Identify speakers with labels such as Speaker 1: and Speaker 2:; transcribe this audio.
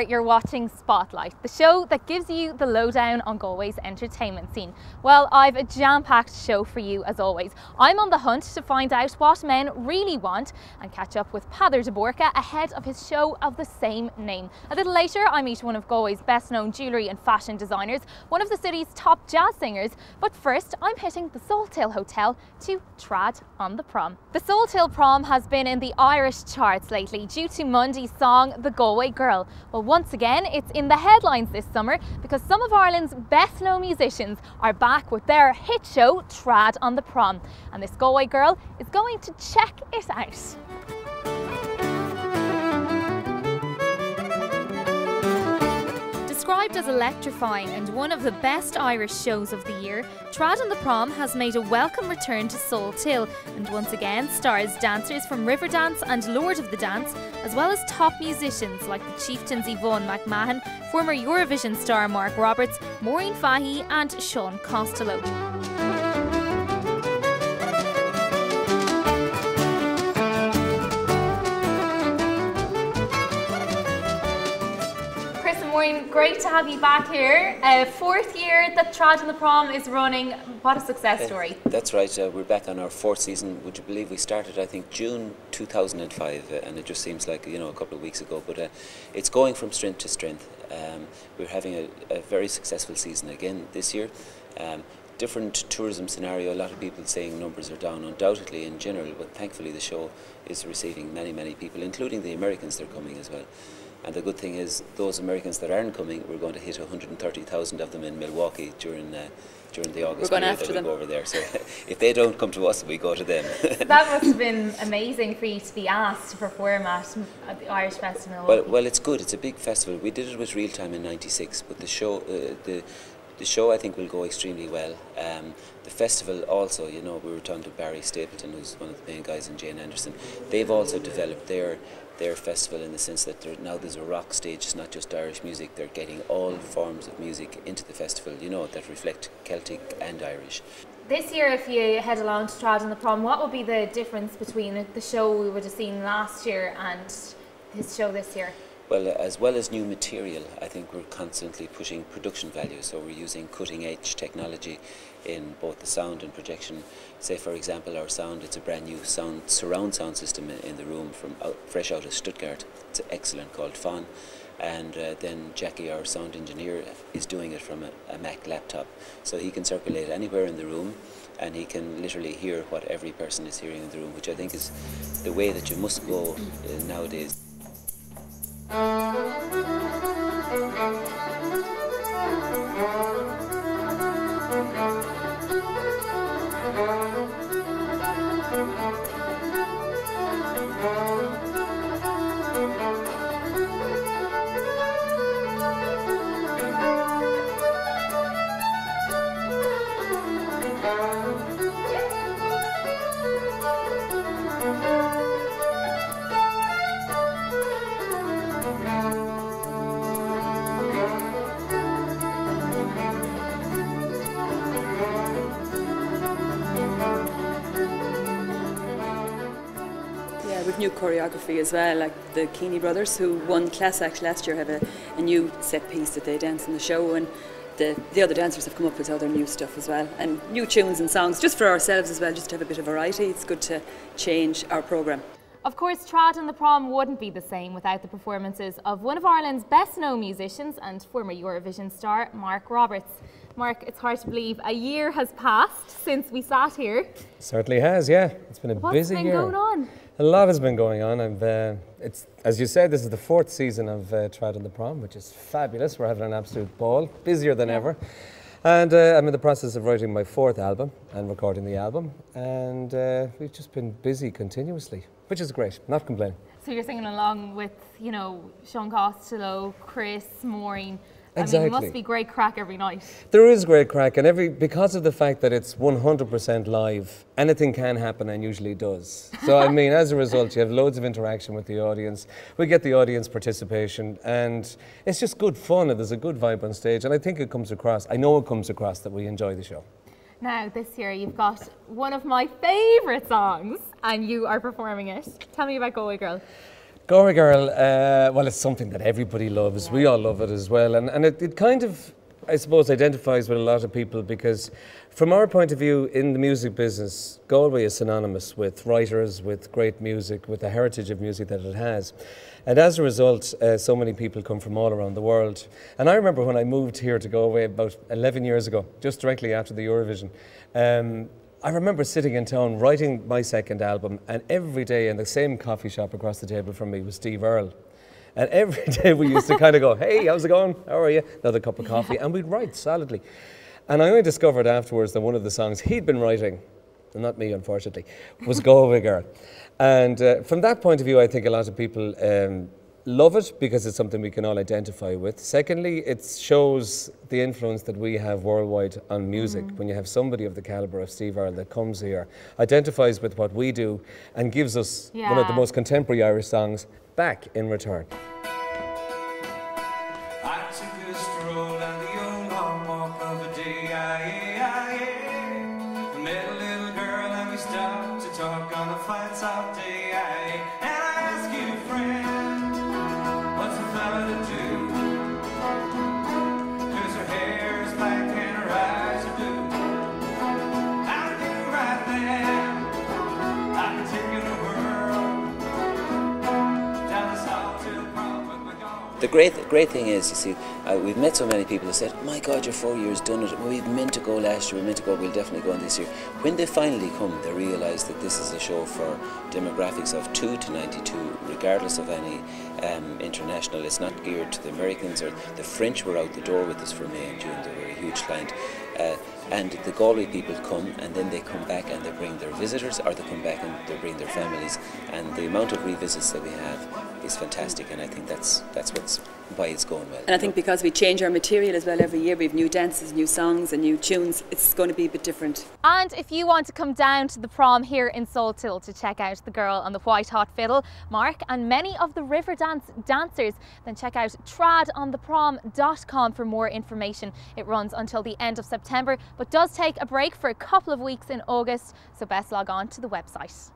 Speaker 1: You're watching Spotlight, the show that gives you the lowdown on Galway's entertainment scene. Well, I've a jam-packed show for you as always. I'm on the hunt to find out what men really want and catch up with Peadar de Borca ahead of his show of the same name. A little later, I meet one of Galway's best-known jewellery and fashion designers, one of the city's top jazz singers. But first, I'm hitting the Salthill Hotel to trad on the prom. The Salthill Prom has been in the Irish charts lately due to Mundy's song The Galway Girl. Well, once again, it's in the headlines this summer because some of Ireland's best known musicians are back with their hit show Trad on the Prom, and this Galway girl is going to check it out. Described as electrifying and one of the best Irish shows of the year, Trad on the Prom has made a welcome return to Salthill and once again stars dancers from Riverdance and Lord of the Dance, as well as top musicians like the Chieftains Yvonne McMahon, former Eurovision star Mark Roberts, Maureen Fahey and Sean Costello. Great to have you back here. Fourth year that Trad on the Prom is running. What a success story.
Speaker 2: That's right. We're back on our fourth season. Would you believe we started, I think, June 2005, and it just seems like, you know, a couple of weeks ago. But it's going from strength to strength. We're having a very successful season again this year. Different tourism scenario. A lot of people saying numbers are down, undoubtedly in general, but thankfully the show is receiving many people, including the Americans. They're coming as well. And the good thing is, those Americans that aren't coming, we're going to hit 130,000 of them in Milwaukee during the August period that we go over there. So if they don't come to us, we go to them.
Speaker 1: That must have been amazing for you to be asked to perform at the Irish Festival.
Speaker 2: Well, it's good. It's a big festival. We did it with Real Time in '96, but the show I think will go extremely well. The festival also, you know, we were talking to Barry Stapleton, who's one of the main guys in Jane Anderson. They've also developed their festival in the sense that now there's a rock stage. It's not just Irish music. They're getting all forms of music into the festival, you know, that reflect Celtic and Irish.
Speaker 1: This year, if you head along to Trad on the Prom, what would be the difference between the show we would have seen last year and his show this year?
Speaker 2: Well as new material, I think we're constantly pushing production value. So we're using cutting-edge technology in both the sound and projection. Say, for example, our sound, it's a brand new surround sound system in the room fresh out of Stuttgart. It's excellent, called Fawn. And then Jackie, our sound engineer, is doing it from a Mac laptop. So he can circulate anywhere in the room and he can literally hear what every person is hearing in the room, which I think is the way that you must go nowadays.
Speaker 3: With new choreography as well, like the Keeney brothers, who won Class Act last year, have a new set piece that they dance in the show, and the other dancers have come up with other new stuff as well, and new tunes and songs just for ourselves as well, just to have a bit of variety. It's good to change our programme.
Speaker 1: Of course, Trad on the Prom wouldn't be the same without the performances of one of Ireland's best known musicians and former Eurovision star Mark Roberts. Mark, it's hard to believe a year has passed since we sat here.
Speaker 4: Certainly has, yeah. It's been a busy year.
Speaker 1: What's been going on?
Speaker 4: A lot has been going on. It's, as you said, this is the fourth season of Trad on the Prom, which is fabulous. We're having an absolute ball, busier than ever. And I'm in the process of writing my fourth album and recording the album. And we've just been busy continuously. which is great, not complaining.
Speaker 1: So you're singing along with, you know, Sean Costello, Chris, Maureen.
Speaker 4: Exactly.
Speaker 1: I mean, it must be great crack every night.
Speaker 4: There is great crack, and because of the fact that it's 100% live, anything can happen and usually does. So I mean, as a result, you have loads of interaction with the audience. We get the audience participation, and it's just good fun, and there's a good vibe on stage, and I think it comes across, I know it comes across that we enjoy the show.
Speaker 1: Now, this year you've got one of my favourite songs, and you are performing it. Tell me about Galway Girl.
Speaker 4: Galway Girl, well, it's something that everybody loves. Yeah. We all love it as well. And it kind of, I suppose, identifies with a lot of people because from our point of view in the music business, Galway is synonymous with writers, with great music, with the heritage of music that it has. And as a result, so many people come from all around the world. And I remember when I moved here to Galway about 11 years ago, just directly after the Eurovision, I remember sitting in town writing my second album, and every day in the same coffee shop across the table from me was Steve Earle. And every day we used to kind of go, hey, how's it going? How are you? Another cup of coffee. And we'd write solidly. And I only discovered afterwards that one of the songs he'd been writing, not me unfortunately, was Galway Girl. And from that point of view, I think a lot of people love it because it's something we can all identify with. Secondly, it shows the influence that we have worldwide on music. When you have somebody of the calibre of Steve Earle that comes here, identifies with what we do and gives us one of the most contemporary Irish songs back in return.
Speaker 5: I took a stroll down the old long walk of a day, I met a little girl and we stopped to talk on a fine soft day, and I asked you, friend, what's a fella to do? 'Cause her hair is black and her eyes are blue. I knew right then I could take you to the world, down the south to the prom with my dog.
Speaker 2: The great thing is, you see, we've met so many people who said, my God, you're 4 years done it. We've meant to go last year, we meant to go, we'll definitely go on this year. When they finally come, they realise that this is a show for demographics of 2 to 92, regardless of any international. It's not geared to the Americans, or the French were out the door with us for May and June. They were a huge client. And the Galway people come, and then they come back and they bring their visitors, or they come back and they bring their families. And the amount of revisits that we have is fantastic, and I think that's why it's going well.
Speaker 3: And I think because we change our material as well every year, we have new dances, new songs and new tunes, it's going to be a bit different.
Speaker 1: And if you want to come down to the prom here in Salthill to check out the girl on the white hot fiddle, Mark, and many of the river dance dancers, then check out tradontheprom.com for more information. It runs until the end of September, but does take a break for a couple of weeks in August, so best log on to the website.